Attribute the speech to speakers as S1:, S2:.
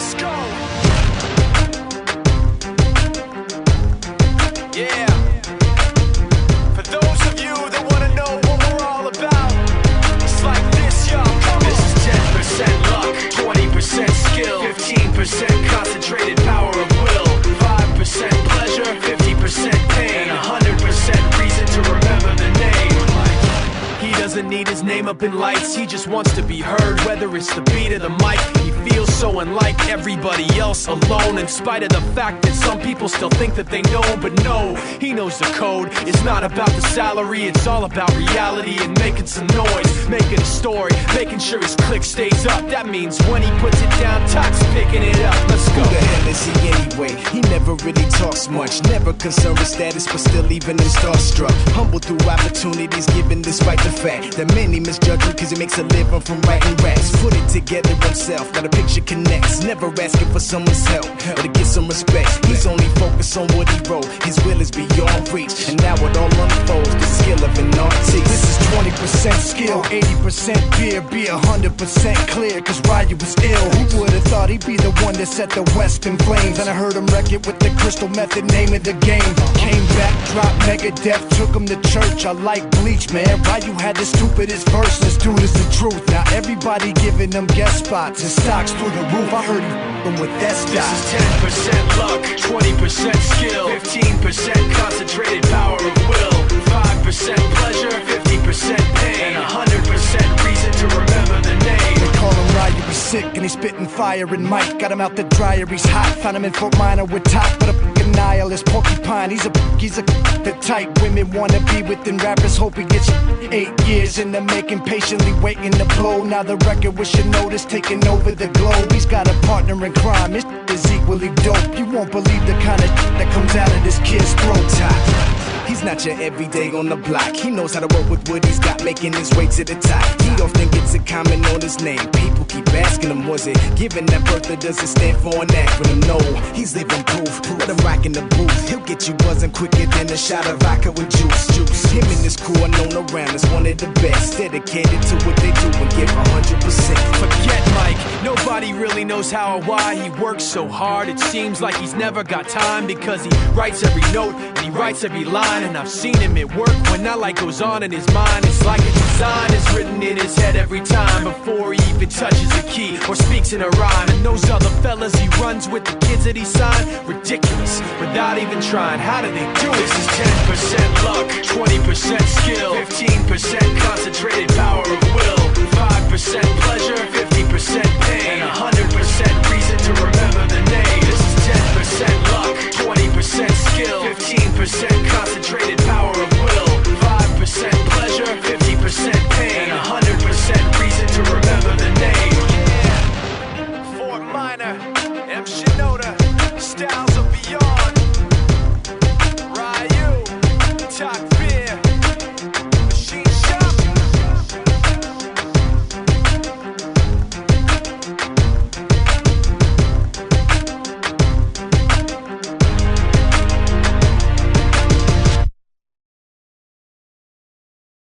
S1: Let's go. Yeah. For those of you that want to know what we're all about, it's like this, y'all. Come on. This is 10% luck, 20% skill, 15% concentrated power of will, 5% pleasure, 50% pain, and 100% reason to remember the name. He doesn't need his name up in lights, he just wants to be heard, whether it's the beat of the mic. He feels so unlike everybody else, alone, in spite of the fact that some people still think that they know. But no, he knows the code. It's not about the salary, it's all about reality and making some noise, making a story, making sure his click stays up. That means when he puts it down, Tox picking it up. Let's go.
S2: Who the hell is he anyway? He never really talks much, never concerned with status, but still even him starstruck. Humble through opportunities, given despite the fact that many misjudge him cause he makes a living from writing raps. Put it together himself, now the picture connects, never asking for someone's help or to get some respect. He's only focused on what he wrote, his will is beyond reach, and now it all unfolds, the skill of an artist.
S3: This is 20% skill, 80% fear, be 100% clear, cause Ryu was ill. Who would've thought he'd be the one that set the West in flames? And I heard him wreck it with the Crystal Method, name of the game. Came back, dropped Megadeth, took him to church. I like Bleach, man. Ryu had the stupidest verse, this dude is the truth. Now everybody giving them guest spots and stocks through the roof. I heard he f***ing with that stock.
S1: This is 10% luck, 20% skill, 15% concentrated power of will, 5% pleasure, 50% pain, and 100% reason to remember the name.
S3: They call him Ryu, he's sick and he's spitting fire. And Mike got him out the dryer, he's hot. Found him in Fort Minor with top, but a f***ing nihilist porcupine. He's a the type women wanna be with, and rappers hope he gets 8 years in the making, patiently waiting to blow. Now the record with your notice taking over the globe. He's got a partner in crime, his is equally dope. You won't believe the kind of that comes out of this kid's throat.
S2: He's not your everyday on the block. He knows how to work with what he's got, making his way to the top. He often gets a comment on his name. People keep asking him, was it given that birth, or does it stand for an acronym? No, he's living proof. Let him rock in the booth. He'll get you buzzing quicker than a shot of vodka with juice. Him and his crew are known around as one of the best, dedicated to what they do and give 100%.
S1: Forget Mike, nobody really knows how or why he works so hard. It seems like he's never got time, because he writes every note and he writes every line. And I've seen him at work when that light goes on in his mind. It's like a design is written in his head every time, before he even touches a key or speaks in a rhyme. And those other fellas he runs with, the kids that he signed, ridiculous, without even trying. How do they do it? This is 10% luck, 20% skill, 15% concentrated power of will, 5% pleasure, 50% pain, and 100% reason to remember the name.